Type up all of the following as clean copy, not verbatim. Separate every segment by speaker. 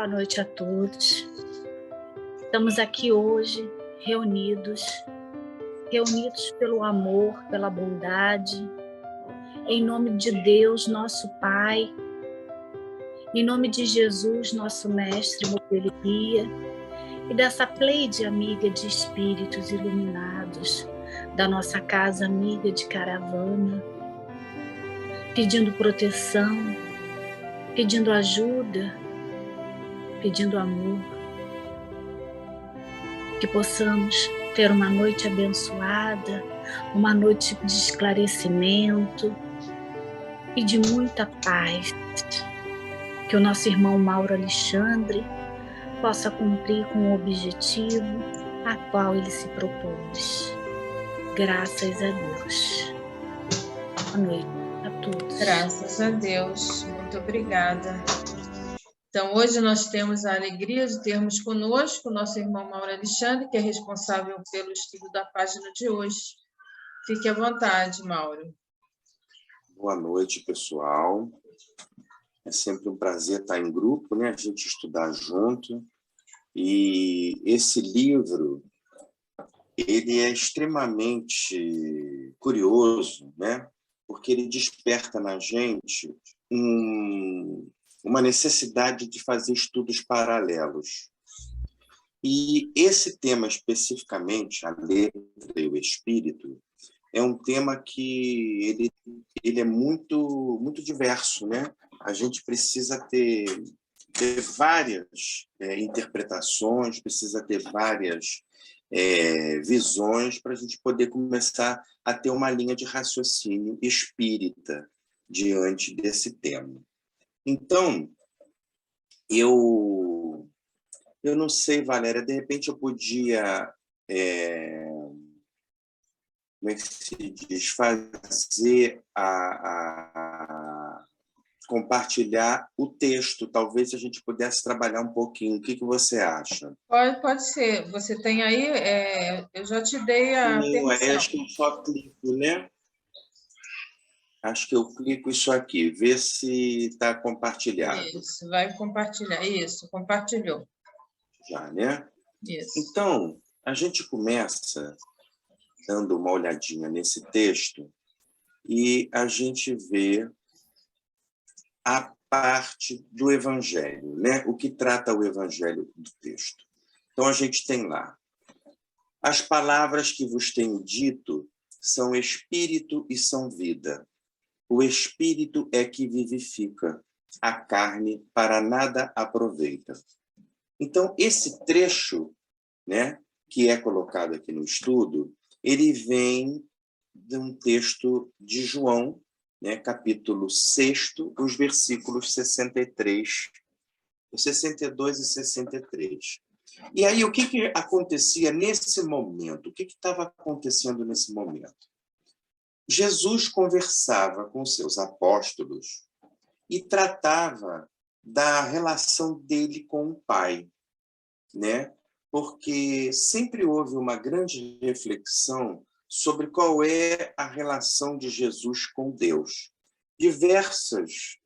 Speaker 1: Boa noite a todos. Estamos aqui hoje reunidos pelo amor, pela bondade, em nome de Deus, nosso Pai, em nome de Jesus, nosso Mestre, modelo e guia, e dessa pleide amiga de espíritos iluminados, da nossa casa amiga de caravana, pedindo proteção, pedindo ajuda, pedindo amor, que possamos ter uma noite abençoada, uma noite de esclarecimento e de muita paz, que o nosso irmão Mauro Alexandre possa cumprir com o objetivo a qual ele se propôs. Graças a Deus. Boa noite a todos.
Speaker 2: Graças a Deus. Muito obrigada. Então, hoje nós temos a alegria de termos conosco o nosso irmão Mauro Alexandre, que é responsável pelo estudo da página de hoje. Fique à vontade, Mauro.
Speaker 3: Boa noite, pessoal. É sempre um prazer estar em grupo, né? A gente estudar junto. E esse livro, ele é extremamente curioso, né? Porque ele desperta na gente uma necessidade de fazer estudos paralelos. E esse tema especificamente, a letra e o espírito, é um tema que ele é muito, muito diverso, né? A gente precisa ter várias interpretações, precisa ter várias visões para a gente poder começar a ter uma linha de raciocínio espírita diante desse tema. Então, eu não sei, Valéria, de repente eu podia, como é que se diz, fazer compartilhar o texto, talvez a gente pudesse trabalhar um pouquinho. O que você acha?
Speaker 2: Pode ser. Você tem aí, eu já te dei a permissão.
Speaker 3: Acho que eu só clico, né? Acho que eu clico isso aqui, ver se está compartilhado.
Speaker 2: Isso, vai compartilhar. Isso, compartilhou.
Speaker 3: Já, né?
Speaker 2: Isso.
Speaker 3: Então, a gente começa dando uma olhadinha nesse texto e a gente vê a parte do Evangelho, né? O que trata o Evangelho do texto. Então, a gente tem lá: as palavras que vos tenho dito são espírito e são vida. O espírito é que vivifica, a carne para nada aproveita. Então, esse trecho, né, que é colocado aqui no estudo, ele vem de um texto de João, né, capítulo 6, os versículos 62 e 63. E aí, o que acontecia nesse momento? O que estava acontecendo nesse momento? Jesus conversava com seus apóstolos e tratava da relação dele com o Pai, né? Porque sempre houve uma grande reflexão sobre qual é a relação de Jesus com Deus. Diversas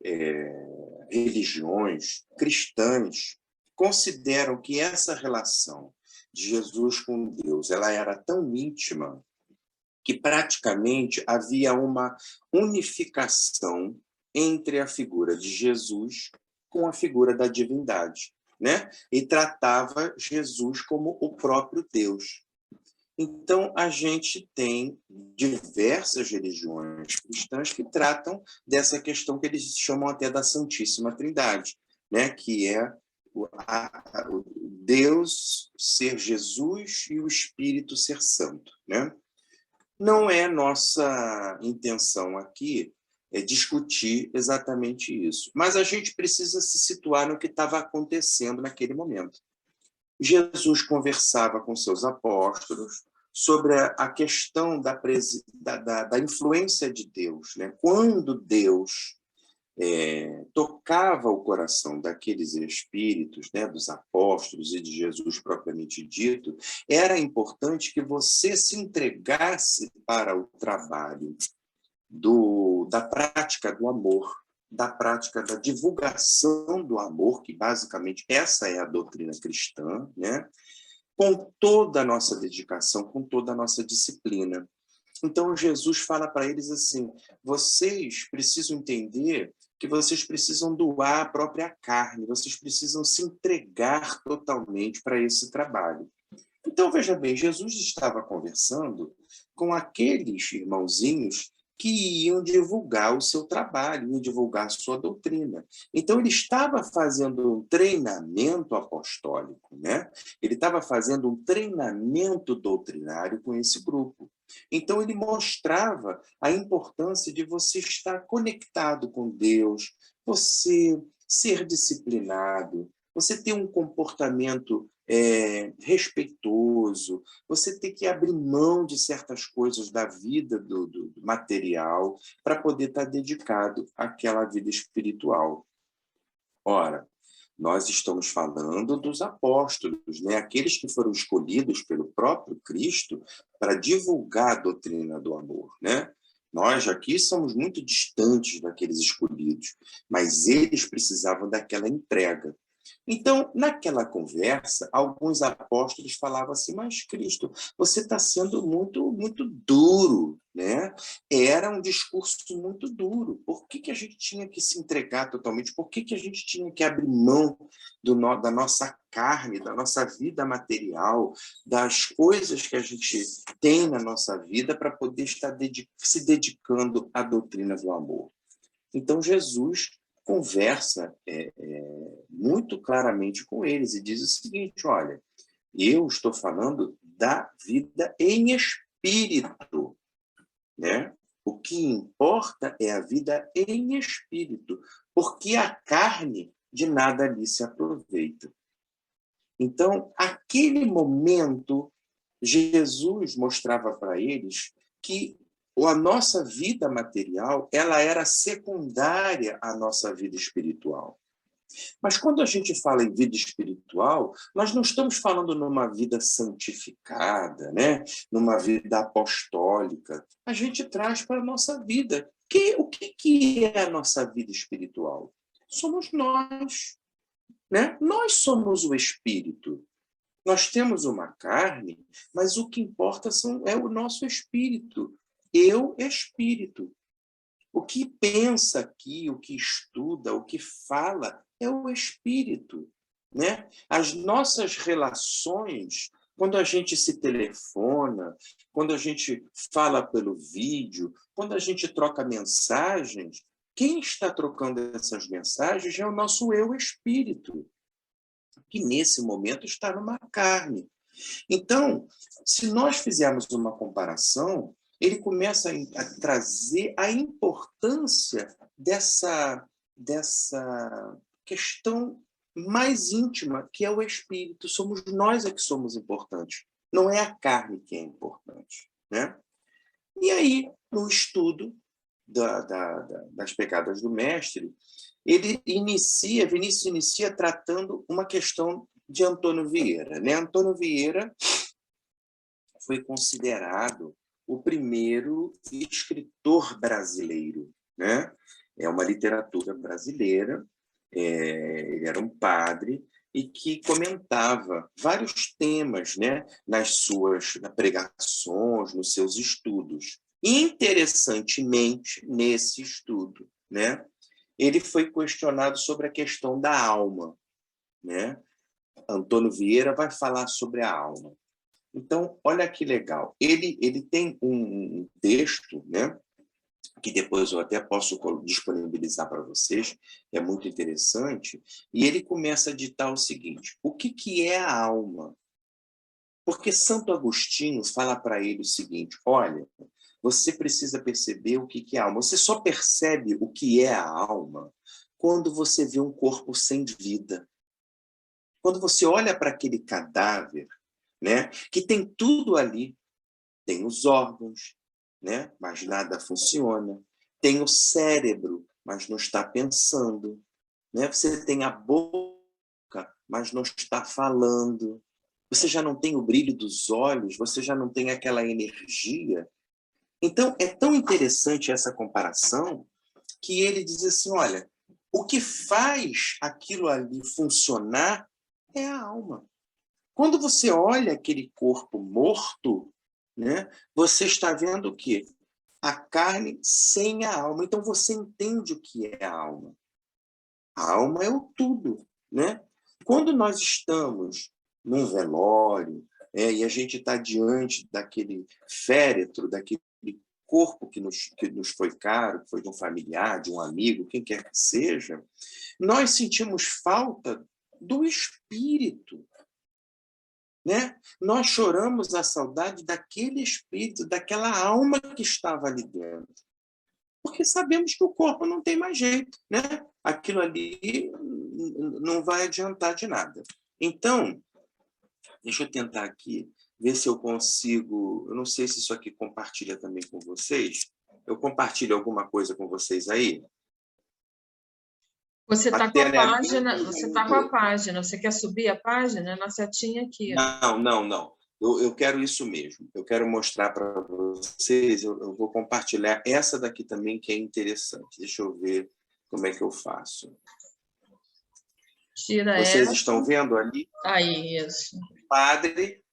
Speaker 3: religiões cristãs consideram que essa relação de Jesus com Deus ela era tão íntima que praticamente havia uma unificação entre a figura de Jesus com a figura da divindade, né? E tratava Jesus como o próprio Deus. Então, a gente tem diversas religiões cristãs que tratam dessa questão que eles chamam até da Santíssima Trindade, né? Que é o Deus ser Jesus e o Espírito ser santo, né? Não é nossa intenção aqui discutir exatamente isso, mas a gente precisa se situar no que estava acontecendo naquele momento. Jesus conversava com seus apóstolos sobre a questão da influência de Deus, né? Quando Deus tocava o coração daqueles espíritos, né, dos apóstolos e de Jesus propriamente dito, era importante que você se entregasse para o trabalho da prática do amor, da prática da divulgação do amor, que basicamente essa é a doutrina cristã, né? Com toda a nossa dedicação, com toda a nossa disciplina. Então, Jesus fala para eles assim, vocês precisam entender que vocês precisam doar a própria carne, vocês precisam se entregar totalmente para esse trabalho. Então, veja bem, Jesus estava conversando com aqueles irmãozinhos que iam divulgar o seu trabalho, iam divulgar a sua doutrina. Então, ele estava fazendo um treinamento apostólico, né? Ele estava fazendo um treinamento doutrinário com esse grupo. Então, ele mostrava a importância de você estar conectado com Deus, você ser disciplinado, você ter um comportamento respeitoso, você ter que abrir mão de certas coisas da vida do material para poder estar dedicado àquela vida espiritual. Ora, nós estamos falando dos apóstolos, né? Aqueles que foram escolhidos pelo próprio Cristo para divulgar a doutrina do amor, né? Nós aqui somos muito distantes daqueles escolhidos, mas eles precisavam daquela entrega. Então, naquela conversa, alguns apóstolos falavam assim, mas Cristo, você está sendo muito duro, né? Era um discurso muito duro. Por que a gente tinha que se entregar totalmente? Por que a gente tinha que abrir mão da nossa carne, da nossa vida material, das coisas que a gente tem na nossa vida para poder estar se dedicando à doutrina do amor? Então, Jesus conversa muito claramente com eles e diz o seguinte, olha, eu estou falando da vida em espírito, né? O que importa é a vida em espírito, porque a carne de nada ali se aproveita. Então, aquele momento, Jesus mostrava para eles que a nossa vida material ela era secundária à nossa vida espiritual. Mas quando a gente fala em vida espiritual, nós não estamos falando numa vida santificada, né? Numa vida apostólica. A gente traz para a nossa vida. O que é a nossa vida espiritual? Somos nós, né? Nós somos o espírito. Nós temos uma carne, mas o que importa é o nosso espírito. Eu, espírito. O que pensa aqui, o que estuda, o que fala é o espírito, né? As nossas relações, quando a gente se telefona, quando a gente fala pelo vídeo, quando a gente troca mensagens, quem está trocando essas mensagens é o nosso eu espírito, que nesse momento está numa carne. Então, se nós fizermos uma comparação, ele começa a trazer a importância dessa questão mais íntima, que é o espírito. Somos nós que somos importantes, não é a carne que é importante, né? E aí, no estudo das pegadas do mestre, Vinícius inicia tratando uma questão de Antônio Vieira, né? Antônio Vieira foi considerado o primeiro escritor brasileiro, né? É uma literatura brasileira, ele era um padre e que comentava vários temas, né? Nas suas pregações, nos seus estudos. Interessantemente, nesse estudo, né? Ele foi questionado sobre a questão da alma, né? Antônio Vieira vai falar sobre a alma. Então, olha que legal. Ele tem um texto, né, que depois eu até posso disponibilizar para vocês, é muito interessante, e ele começa a ditar o seguinte, o que é a alma? Porque Santo Agostinho fala para ele o seguinte, olha, você precisa perceber o que é a alma. Você só percebe o que é a alma quando você vê um corpo sem vida. Quando você olha para aquele cadáver, né, que tem tudo ali, tem os órgãos, né, mas nada funciona, tem o cérebro, mas não está pensando, né? Você tem a boca, mas não está falando, você já não tem o brilho dos olhos, você já não tem aquela energia. Então, é tão interessante essa comparação, que ele diz assim, olha, o que faz aquilo ali funcionar é a alma. Quando você olha aquele corpo morto, né, você está vendo o quê? A carne sem a alma. Então, você entende o que é a alma. A alma é o tudo, né? Quando nós estamos num velório, e a gente está diante daquele féretro, daquele corpo que nos foi caro, que foi de um familiar, de um amigo, quem quer que seja, nós sentimos falta do espírito, né? Nós choramos a saudade daquele espírito, daquela alma que estava ali dentro. Porque sabemos que o corpo não tem mais jeito, né? Aquilo ali não vai adiantar de nada. Então, deixa eu tentar aqui ver se eu consigo... Eu não sei se isso aqui compartilha também com vocês. Eu compartilho alguma coisa com vocês aí?
Speaker 2: Você está com a página, você quer subir a página? Na setinha aqui.
Speaker 3: Não. Eu quero isso mesmo. Eu quero mostrar para vocês, eu vou compartilhar essa daqui também, que é interessante. Deixa eu ver como é que eu faço.
Speaker 2: Tira
Speaker 3: vocês
Speaker 2: essa.
Speaker 3: Estão vendo ali?
Speaker 2: Aí, isso.
Speaker 3: Padre.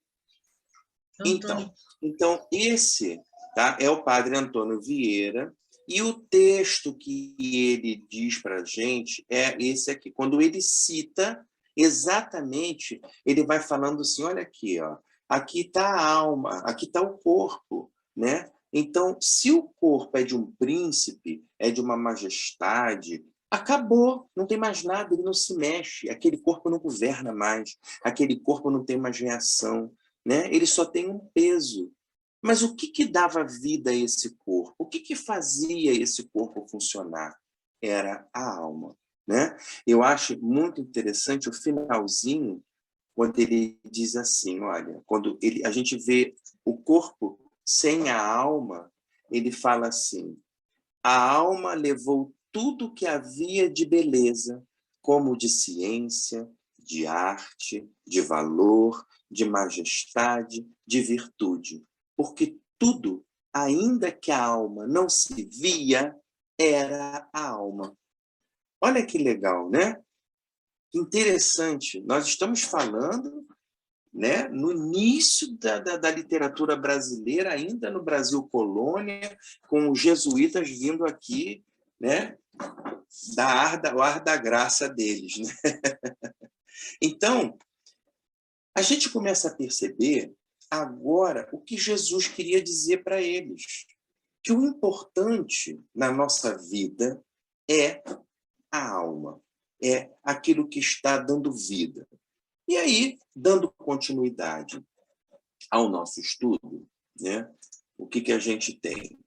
Speaker 3: Então, esse, tá, é o Padre Antônio Vieira, e o texto que ele diz para a gente é esse aqui. Quando ele cita, exatamente, ele vai falando assim, olha aqui, ó, aqui está a alma, aqui está o corpo, né? Então, se o corpo é de um príncipe, é de uma majestade, acabou, não tem mais nada, ele não se mexe, aquele corpo não governa mais, aquele corpo não tem mais reação, né? Ele só tem um peso. Mas o que dava vida a esse corpo? O que fazia esse corpo funcionar? Era a alma, né? Eu acho muito interessante o finalzinho, quando ele diz assim, olha, quando a gente vê o corpo sem a alma, ele fala assim, a alma levou tudo que havia de beleza, como de ciência, de arte, de valor, de majestade, de virtude. Porque tudo, ainda que a alma não se via, era a alma. Olha que legal, né? Interessante. Nós estamos falando, né, no início da literatura brasileira, ainda no Brasil colônia, com os jesuítas vindo aqui, né, o ar da graça deles, né? Então, a gente começa a perceber agora o que Jesus queria dizer para eles, que o importante na nossa vida é a alma, é aquilo que está dando vida. E aí, dando continuidade ao nosso estudo, né, o que a gente tem?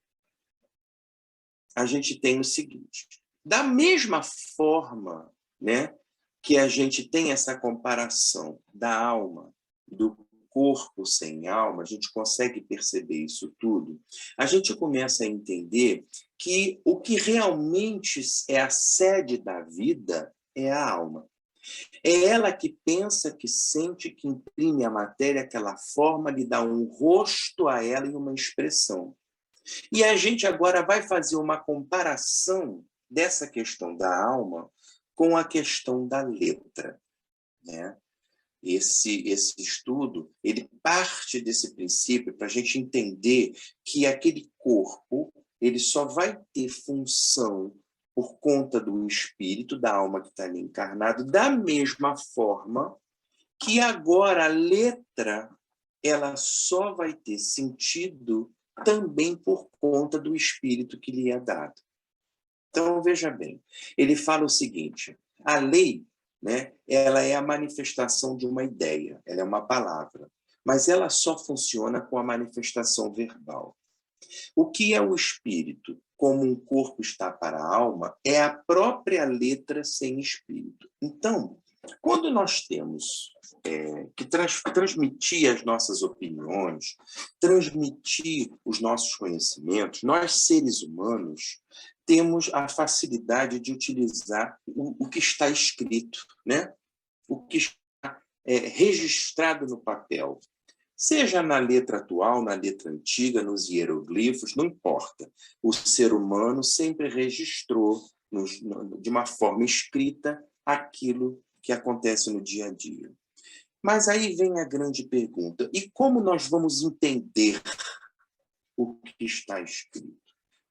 Speaker 3: A gente tem o seguinte, da mesma forma, né, que a gente tem essa comparação da alma, do corpo sem alma, a gente consegue perceber isso tudo, a gente começa a entender que o que realmente é a sede da vida é a alma. É ela que pensa, que sente, que imprime a matéria, aquela forma, lhe dá um rosto a ela e uma expressão. E a gente agora vai fazer uma comparação dessa questão da alma com a questão da letra, né? Esse estudo, ele parte desse princípio para a gente entender que aquele corpo, ele só vai ter função por conta do espírito, da alma que está ali encarnado, da mesma forma que agora a letra, ela só vai ter sentido também por conta do espírito que lhe é dado. Então, veja bem, ele fala o seguinte, a lei, né, ela é a manifestação de uma ideia, ela é uma palavra, mas ela só funciona com a manifestação verbal. O que é o espírito? Como um corpo está para a alma, é a própria letra sem espírito. Então, quando nós temos que transmitir as nossas opiniões, transmitir os nossos conhecimentos, nós, seres humanos, temos a facilidade de utilizar o que está escrito, né? O que está registrado no papel. Seja na letra atual, na letra antiga, nos hieroglifos, não importa. O ser humano sempre registrou, de uma forma escrita, aquilo que acontece no dia a dia. Mas aí vem a grande pergunta: e como nós vamos entender o que está escrito?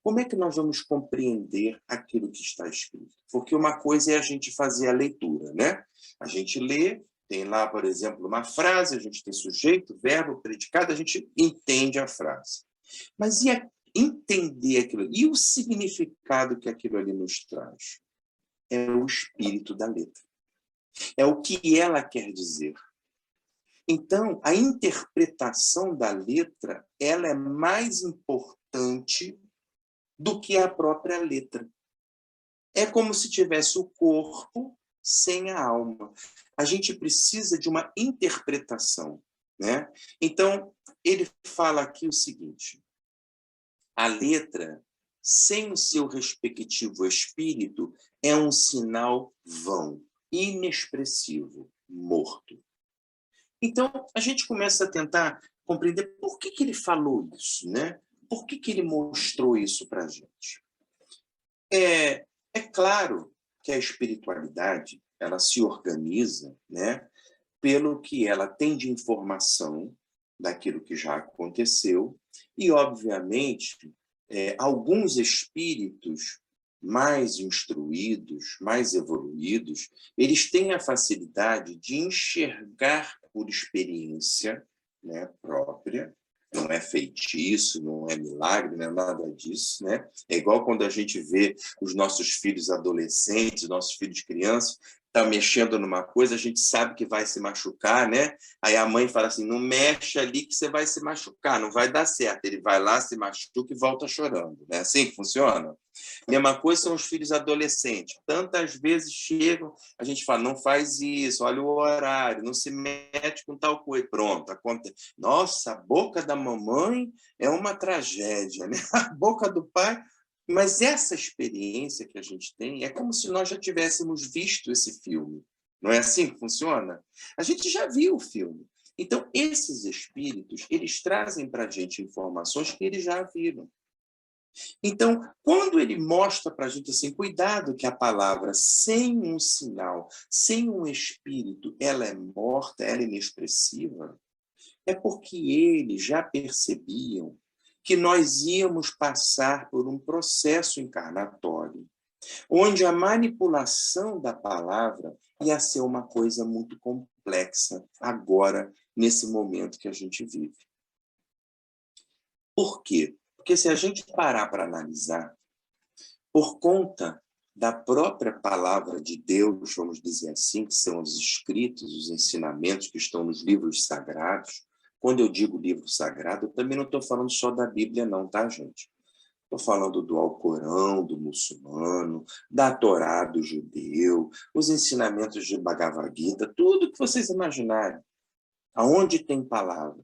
Speaker 3: Como é que nós vamos compreender aquilo que está escrito? Porque uma coisa é a gente fazer a leitura, né? A gente lê, tem lá, por exemplo, uma frase, a gente tem sujeito, verbo, predicado, a gente entende a frase. Mas e entender aquilo? E o significado que aquilo ali nos traz? É o espírito da letra. É o que ela quer dizer. Então, a interpretação da letra, ela é mais importante do que a própria letra. É como se tivesse o corpo sem a alma. A gente precisa de uma interpretação, né? Então, ele fala aqui o seguinte: a letra, sem o seu respectivo espírito, é um sinal vão, inexpressivo, morto. Então, a gente começa a tentar compreender por que ele falou isso, né? Por que ele mostrou isso para a gente? É claro que a espiritualidade, ela se organiza, né, pelo que ela tem de informação daquilo que já aconteceu e, obviamente, alguns espíritos mais instruídos, mais evoluídos, eles têm a facilidade de enxergar por experiência, né, própria. Não é feitiço, não é milagre, não é nada disso, né? É igual quando a gente vê os nossos filhos adolescentes, nossos filhos crianças, tá mexendo numa coisa, a gente sabe que vai se machucar, né? Aí a mãe fala assim: não mexe ali que você vai se machucar, não vai dar certo. Ele vai lá, se machuca e volta chorando. Não é assim que funciona? Mesma coisa são os filhos adolescentes. Tantas vezes chegam, a gente fala: não faz isso, olha o horário, não se mete com tal coisa. Pronto, acontece. Nossa, a boca da mamãe é uma tragédia, né? A boca do pai. Mas essa experiência que a gente tem é como se nós já tivéssemos visto esse filme. Não é assim que funciona? A gente já viu o filme. Então, esses espíritos, eles trazem para a gente informações que eles já viram. Então, quando ele mostra para a gente assim: cuidado que a palavra sem um sinal, sem um espírito, ela é morta, ela é inexpressiva, é porque eles já percebiam que nós íamos passar por um processo encarnatório, onde a manipulação da palavra ia ser uma coisa muito complexa agora, nesse momento que a gente vive. Por quê? Porque se a gente parar para analisar, por conta da própria palavra de Deus, vamos dizer assim, que são os escritos, os ensinamentos que estão nos livros sagrados. Quando eu digo livro sagrado, eu também não estou falando só da Bíblia, não, tá, gente? Estou falando do Alcorão, do muçulmano, da Torá do judeu, os ensinamentos de Bhagavad Gita, tudo que vocês imaginarem. Aonde tem palavra,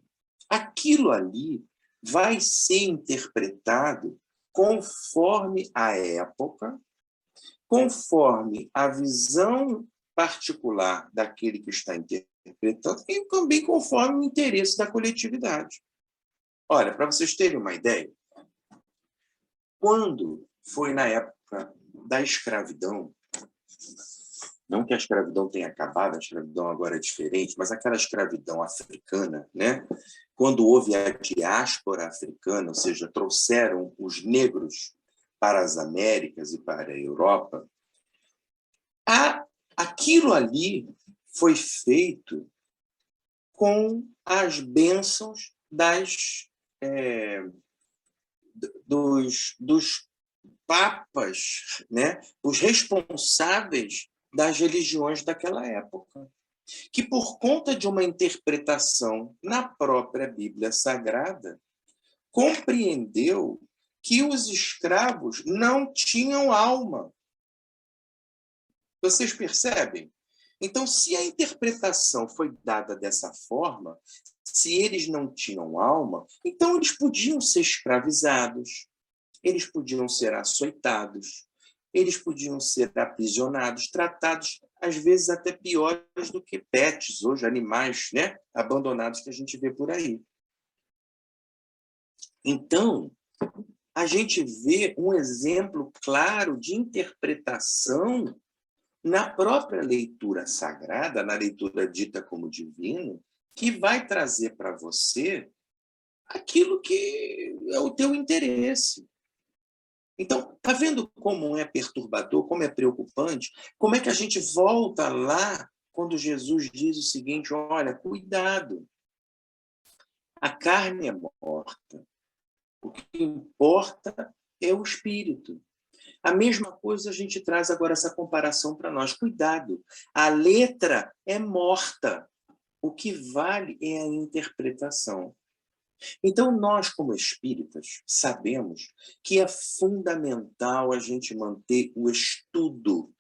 Speaker 3: aquilo ali vai ser interpretado conforme a época, conforme a visão particular daquele que está interpretando e também conforme o interesse da coletividade. Olha, para vocês terem uma ideia, quando foi na época da escravidão, não que a escravidão tenha acabado, a escravidão agora é diferente, mas aquela escravidão africana, né? Quando houve a diáspora africana, ou seja, trouxeram os negros para as Américas e para a Europa, aquilo ali foi feito com as bênçãos dos papas, né? Os responsáveis das religiões daquela época, que por conta de uma interpretação na própria Bíblia Sagrada, compreendeu que os escravos não tinham alma. Vocês percebem? Então, se a interpretação foi dada dessa forma, se eles não tinham alma, então eles podiam ser escravizados, eles podiam ser açoitados, eles podiam ser aprisionados, tratados, às vezes, até piores do que pets, hoje, animais, né, abandonados que a gente vê por aí. Então, a gente vê um exemplo claro de interpretação na própria leitura sagrada, na leitura dita como divino, que vai trazer para você aquilo que é o teu interesse. Então, está vendo como é perturbador, como é preocupante? Como é que a gente volta lá quando Jesus diz o seguinte: olha, cuidado, a carne é morta, o que importa é o espírito. A mesma coisa a gente traz agora essa comparação para nós. Cuidado, a letra é morta, o que vale é a interpretação. Então, nós, como espíritas, sabemos que é fundamental a gente manter o estudo.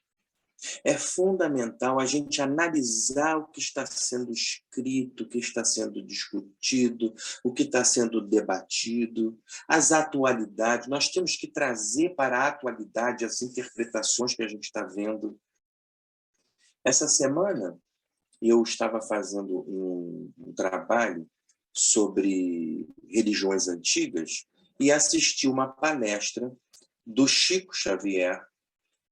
Speaker 3: É fundamental a gente analisar o que está sendo escrito, o que está sendo discutido, o que está sendo debatido, as atualidades. Nós temos que trazer para a atualidade as interpretações que a gente está vendo. Essa semana, eu estava fazendo um trabalho sobre religiões antigas e assisti uma palestra do Chico Xavier,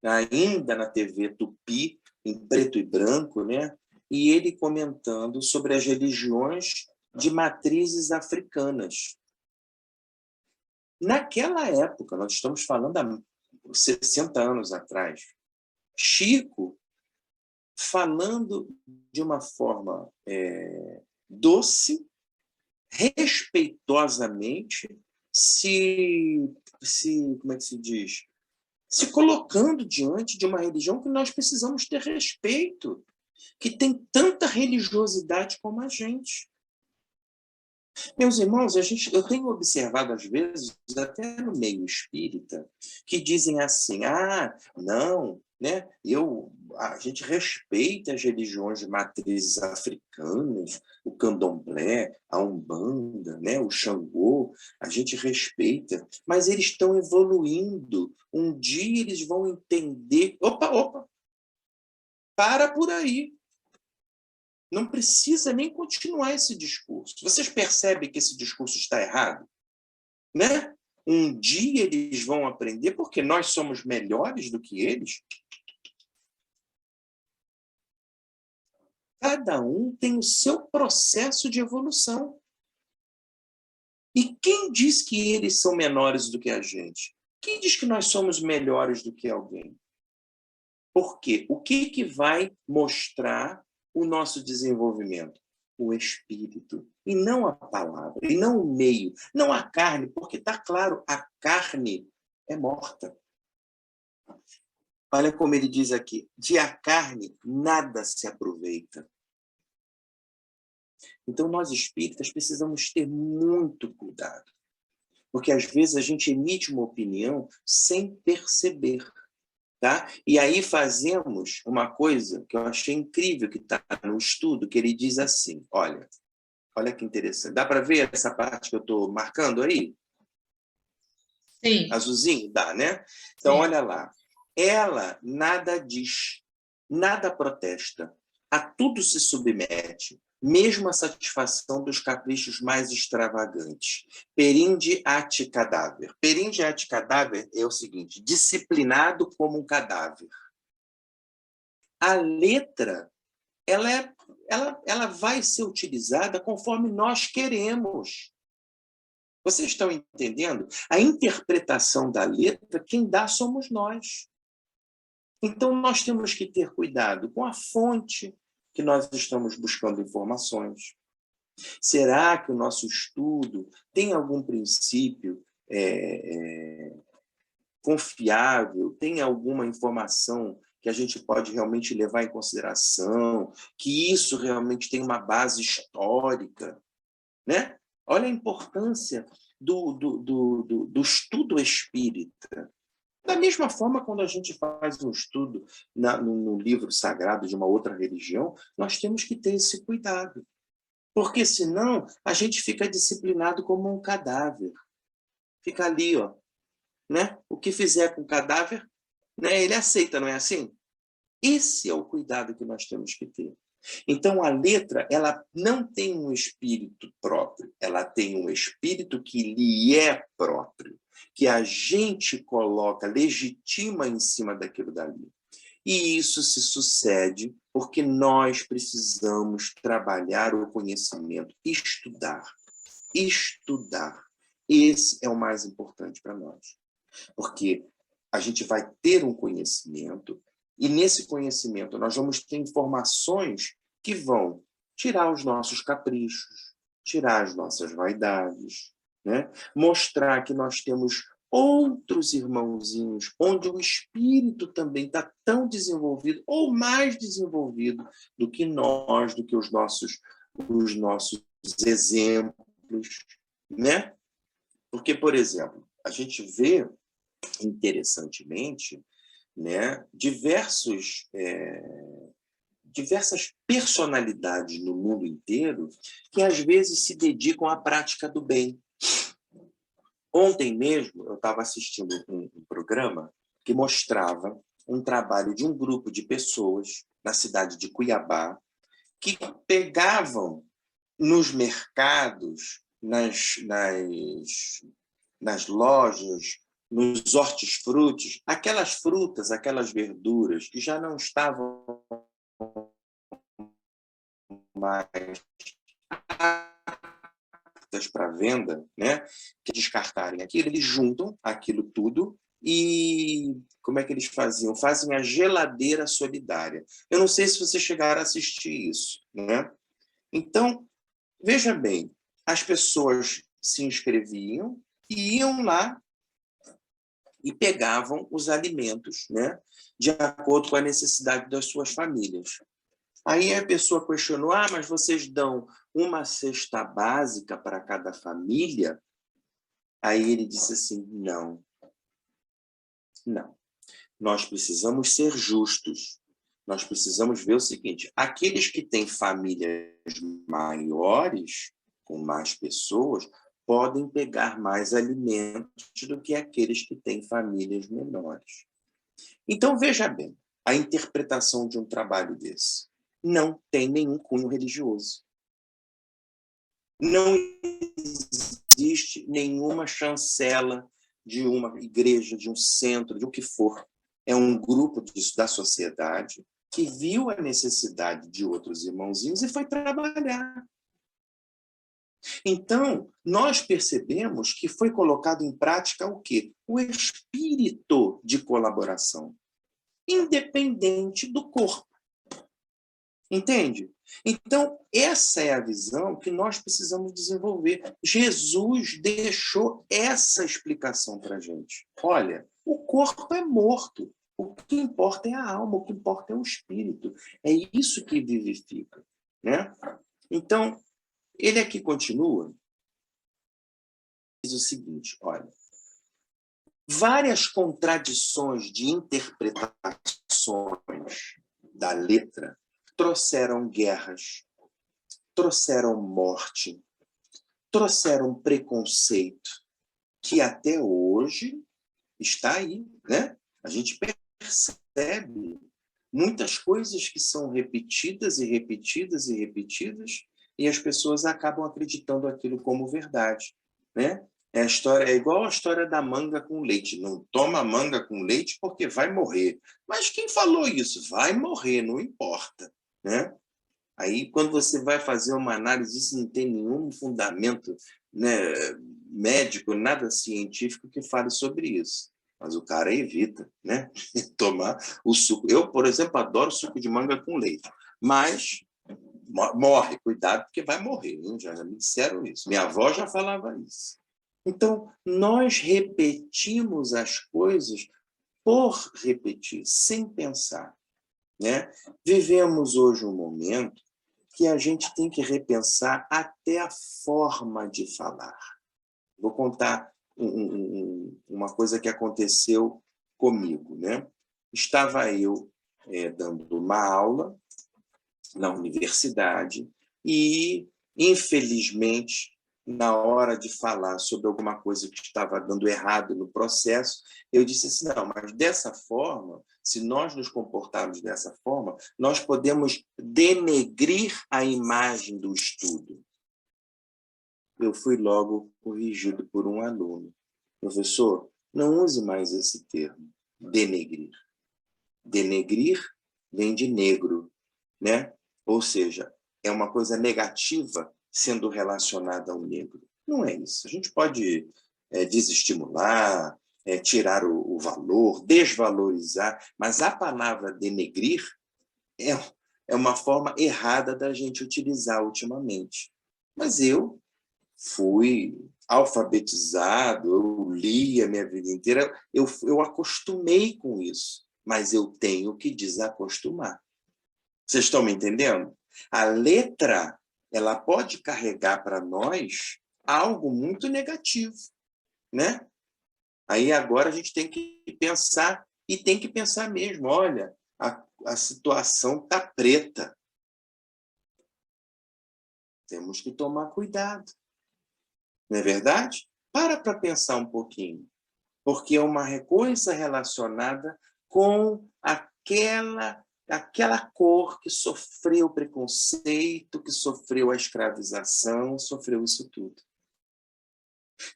Speaker 3: ainda na TV Tupi, em preto e branco, né? E ele comentando sobre as religiões de matrizes africanas. Naquela época, nós estamos falando há 60 anos atrás, Chico falando de uma forma doce, respeitosamente, como é que se diz? Se colocando diante de uma religião que nós precisamos ter respeito, que tem tanta religiosidade como a gente. Meus irmãos, eu tenho observado, às vezes, até no meio espírita, que dizem assim: não, né? A gente respeita as religiões de matrizes africanas, o candomblé, a umbanda, né? O xangô, a gente respeita, mas eles estão evoluindo. Um dia eles vão entender... Opa, para por aí. Não precisa nem continuar esse discurso. Vocês percebem que esse discurso está errado? Né? Um dia eles vão aprender porque nós somos melhores do que eles. Cada um tem o seu processo de evolução. E quem diz que eles são menores do que a gente? Quem diz que nós somos melhores do que alguém? Por quê? O que vai mostrar o nosso desenvolvimento? O espírito, e não a palavra, e não o meio, não a carne, porque está claro, a carne é morta. Olha como ele diz aqui: de a carne nada se aproveita. Então, nós espíritas precisamos ter muito cuidado, porque às vezes a gente emite uma opinião sem perceber. Tá? E aí fazemos uma coisa que eu achei incrível, que está no estudo, que ele diz assim: olha que interessante. Dá para ver essa parte que eu estou marcando aí?
Speaker 2: Sim.
Speaker 3: Azulzinho? Dá, né? Então,
Speaker 2: Sim.
Speaker 3: olha lá. Ela nada diz, nada protesta, a tudo se submete, mesmo a satisfação dos caprichos mais extravagantes. Perinde ate cadáver. Perinde ate cadáver é o seguinte: disciplinado como um cadáver. A letra, ela vai ser utilizada conforme nós queremos. Vocês estão entendendo? A interpretação da letra, quem dá somos nós. Então, nós temos que ter cuidado com a fonte que nós estamos buscando informações. Será que o nosso estudo tem algum princípio confiável? Tem alguma informação que a gente pode realmente levar em consideração? Que isso realmente tem uma base histórica? Né? Olha a importância do estudo espírita. Da mesma forma, quando a gente faz um estudo no livro sagrado de uma outra religião, nós temos que ter esse cuidado. Porque, senão, a gente fica disciplinado como um cadáver. Fica ali, ó, né? O que fizer com o cadáver, né? Ele aceita, não é assim? Esse é o cuidado que nós temos que ter. Então, a letra, ela não tem um espírito próprio, ela tem um espírito que lhe é próprio, que a gente coloca, legitima em cima daquilo dali. E isso se sucede porque nós precisamos trabalhar o conhecimento, estudar. Estudar. Esse é o mais importante para nós. Porque a gente vai ter um conhecimento e nesse conhecimento nós vamos ter informações que vão tirar os nossos caprichos, tirar as nossas vaidades, né? Mostrar que nós temos outros irmãozinhos onde o espírito também está tão desenvolvido ou mais desenvolvido do que nós, do que os nossos exemplos, né? Porque, por exemplo, a gente vê, interessantemente, né, diversas personalidades no mundo inteiro que, às vezes, se dedicam à prática do bem. Ontem mesmo, eu estava assistindo um programa que mostrava um trabalho de um grupo de pessoas na cidade de Cuiabá que pegavam nos mercados, nas lojas, nos hortifrutis, aquelas frutas, aquelas verduras que já não estavam mais aptas para venda, né? Que descartarem aquilo, eles juntam aquilo tudo e como é que eles faziam? Fazem a geladeira solidária. Eu não sei se vocês chegaram a assistir isso, né? Então, veja bem, as pessoas se inscreviam e iam lá e pegavam os alimentos, né, de acordo com a necessidade das suas famílias. Aí a pessoa questionou, mas vocês dão uma cesta básica para cada família? Aí ele disse assim, não. Nós precisamos ser justos. Nós precisamos ver o seguinte, aqueles que têm famílias maiores, com mais pessoas, podem pegar mais alimentos do que aqueles que têm famílias menores. Então, veja bem, a interpretação de um trabalho desse não tem nenhum cunho religioso. Não existe nenhuma chancela de uma igreja, de um centro, de o que for. É um grupo da sociedade que viu a necessidade de outros irmãozinhos e foi trabalhar. Então, nós percebemos que foi colocado em prática o quê? O espírito de colaboração, independente do corpo. Entende? Então, essa é a visão que nós precisamos desenvolver. Jesus deixou essa explicação para a gente. Olha, o corpo é morto. O que importa é a alma, o que importa é o espírito. É isso que vivifica, né? Então, ele aqui continua, diz o seguinte, olha, várias contradições de interpretações da letra trouxeram guerras, trouxeram morte, trouxeram preconceito, que até hoje está aí, né? A gente percebe muitas coisas que são repetidas e repetidas e repetidas, e as pessoas acabam acreditando aquilo como verdade, né? É igual a história da manga com leite. Não toma manga com leite porque vai morrer. Mas quem falou isso? Vai morrer, não importa, né? Aí, quando você vai fazer uma análise, isso não tem nenhum fundamento, né, médico, nada científico que fale sobre isso. Mas o cara evita, né, tomar o suco. Eu, por exemplo, adoro suco de manga com leite, mas morre, cuidado, porque vai morrer. Hein? Já me disseram isso. Minha avó já falava isso. Então, nós repetimos as coisas por repetir, sem pensar, né? Vivemos hoje um momento que a gente tem que repensar até a forma de falar. Vou contar uma coisa que aconteceu comigo, né? Estava eu dando uma aula na universidade e, infelizmente, na hora de falar sobre alguma coisa que estava dando errado no processo, eu disse assim, não, mas dessa forma, se nós nos comportarmos dessa forma, nós podemos denegrir a imagem do estudo. Eu fui logo corrigido por um aluno. Professor, não use mais esse termo, denegrir. Denegrir vem de negro, né? Ou seja, é uma coisa negativa sendo relacionada ao negro. Não é isso. A gente pode desestimular, tirar o valor, desvalorizar, mas a palavra denegrir é uma forma errada da gente utilizar ultimamente. Mas eu fui alfabetizado, eu li a minha vida inteira, eu acostumei com isso, mas eu tenho que desacostumar. Vocês estão me entendendo? A letra, ela pode carregar para nós algo muito negativo, né? Aí agora a gente tem que pensar, e tem que pensar mesmo, olha, a situação está preta. Temos que tomar cuidado. Não é verdade? Para pensar um pouquinho, porque é uma coisa relacionada com aquela cor que sofreu preconceito, que sofreu a escravização, sofreu isso tudo.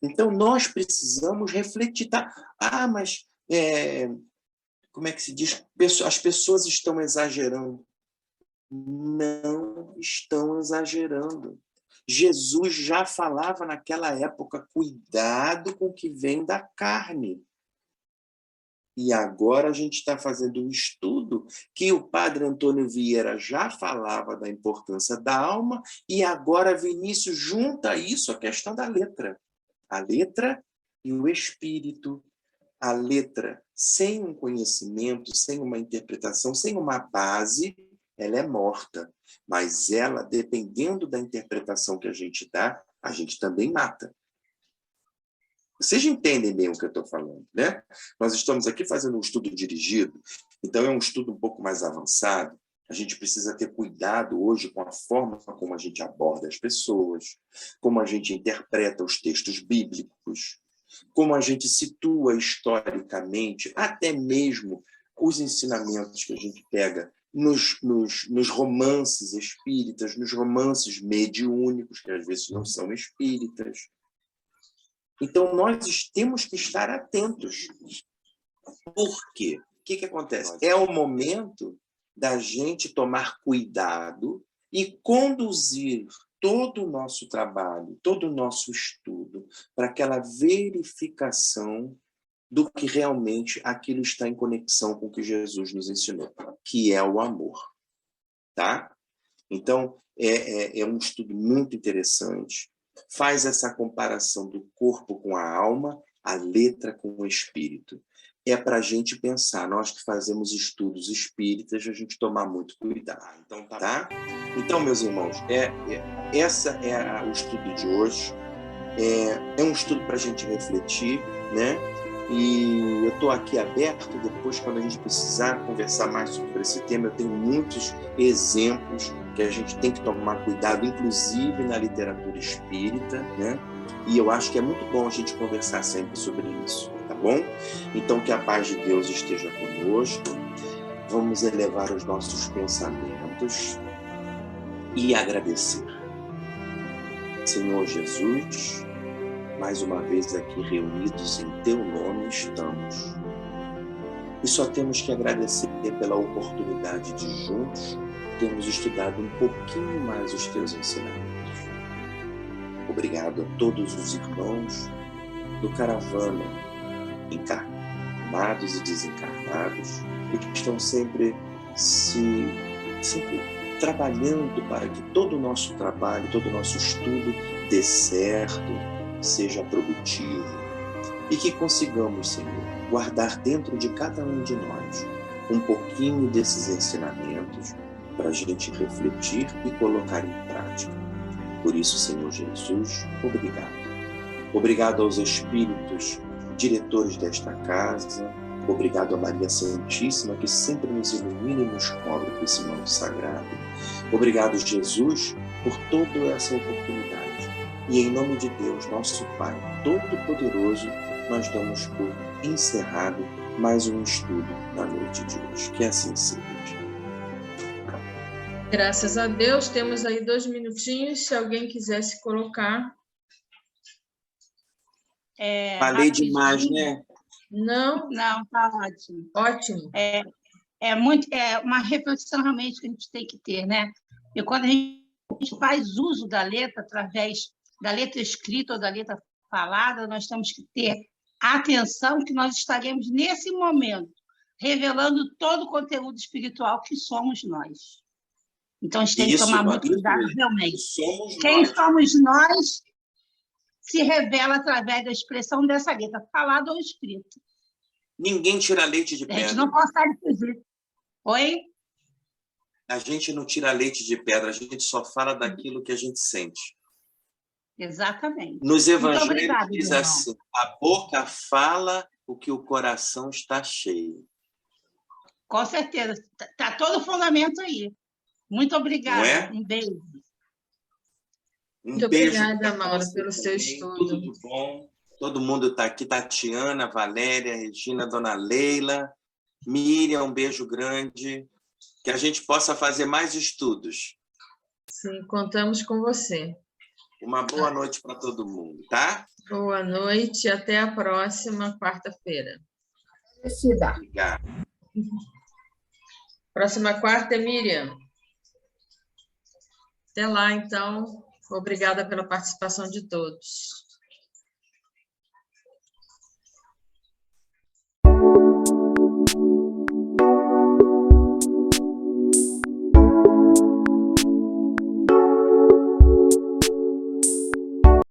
Speaker 3: Então, nós precisamos refletir. Tá? Mas como é que se diz? As pessoas estão exagerando. Não estão exagerando. Jesus já falava naquela época, cuidado com o que vem da carne. E agora a gente está fazendo um estudo que o padre Antônio Vieira já falava da importância da alma, e agora Vinícius junta isso à questão da letra. A letra e o espírito. A letra sem um conhecimento, sem uma interpretação, sem uma base, ela é morta. Mas ela, dependendo da interpretação que a gente dá, a gente também mata. Vocês entendem bem o que eu estou falando, né? Nós estamos aqui fazendo um estudo dirigido, então é um estudo um pouco mais avançado. A gente precisa ter cuidado hoje com a forma como a gente aborda as pessoas, como a gente interpreta os textos bíblicos, como a gente situa historicamente, até mesmo os ensinamentos que a gente pega nos romances espíritas, nos romances mediúnicos, que às vezes não são espíritas. Então, nós temos que estar atentos. Por quê? O que acontece? É o momento da gente tomar cuidado e conduzir todo o nosso trabalho, todo o nosso estudo, para aquela verificação do que realmente aquilo está em conexão com o que Jesus nos ensinou, que é o amor. Tá? Então, é um estudo muito interessante. Faz essa comparação do corpo com a alma, a letra com o espírito. É para a gente pensar, nós que fazemos estudos espíritas, a gente tomar muito cuidado. Então, tá? Então, meus irmãos, essa é o estudo de hoje. É um estudo para a gente refletir, né? E eu estou aqui aberto, depois, quando a gente precisar conversar mais sobre esse tema, eu tenho muitos exemplos que a gente tem que tomar cuidado, inclusive na literatura espírita, né? E eu acho que é muito bom a gente conversar sempre sobre isso, tá bom? Então, que a paz de Deus esteja conosco. Vamos elevar os nossos pensamentos e agradecer. Senhor Jesus, mais uma vez aqui reunidos em Teu nome estamos. E só temos que agradecer pela oportunidade de juntos termos estudado um pouquinho mais os Teus ensinamentos. Obrigado a todos os irmãos do Caravana, encarnados e desencarnados, que estão sempre trabalhando para que todo o nosso trabalho, todo o nosso estudo dê certo, seja produtivo, e que consigamos, Senhor, guardar dentro de cada um de nós um pouquinho desses ensinamentos para a gente refletir e colocar em prática. Por isso, Senhor Jesus, obrigado. Obrigado aos espíritos diretores desta casa, obrigado a Maria Santíssima, que sempre nos ilumina e nos cobre com esse manto sagrado. Obrigado, Jesus, por toda essa oportunidade E em nome de Deus, nosso Pai Todo-Poderoso, nós damos por encerrado mais um estudo na noite de hoje. Que assim seja.
Speaker 2: Graças a Deus, temos aí 2 minutinhos, se alguém quiser se colocar.
Speaker 3: Falei demais, né?
Speaker 2: Não?
Speaker 4: Não, tá ótimo.
Speaker 2: Ótimo.
Speaker 4: É uma reflexão realmente que a gente tem que ter, né? E quando a gente faz uso da letra, através da letra escrita ou da letra falada, nós temos que ter atenção que nós estaremos, nesse momento, revelando todo o conteúdo espiritual que somos nós. Então, a gente tem que tomar muito cuidado, realmente. Quem somos nós se revela através da expressão dessa letra, falada ou escrita.
Speaker 3: Ninguém tira leite de pedra.
Speaker 4: A gente não consegue fugir. Oi?
Speaker 3: A gente não tira leite de pedra, a gente só fala daquilo que a gente sente.
Speaker 4: Exatamente.
Speaker 3: Nos evangelhos diz assim, a boca fala o que o coração está cheio.
Speaker 4: Com certeza. Está todo o fundamento aí. Muito obrigada. Um beijo.
Speaker 2: Muito obrigada, Maura, pelo seu estudo.
Speaker 3: Tudo bom. Todo mundo está aqui. Tatiana, Valéria, Regina, Dona Leila, Miriam, um beijo grande. Que a gente possa fazer mais estudos.
Speaker 2: Sim, contamos com você.
Speaker 3: Uma boa noite para todo mundo, tá?
Speaker 2: Boa noite e até a próxima quarta-feira.
Speaker 3: Obrigado.
Speaker 2: Próxima quarta é Miriam. Até lá, então. Obrigada pela participação de todos.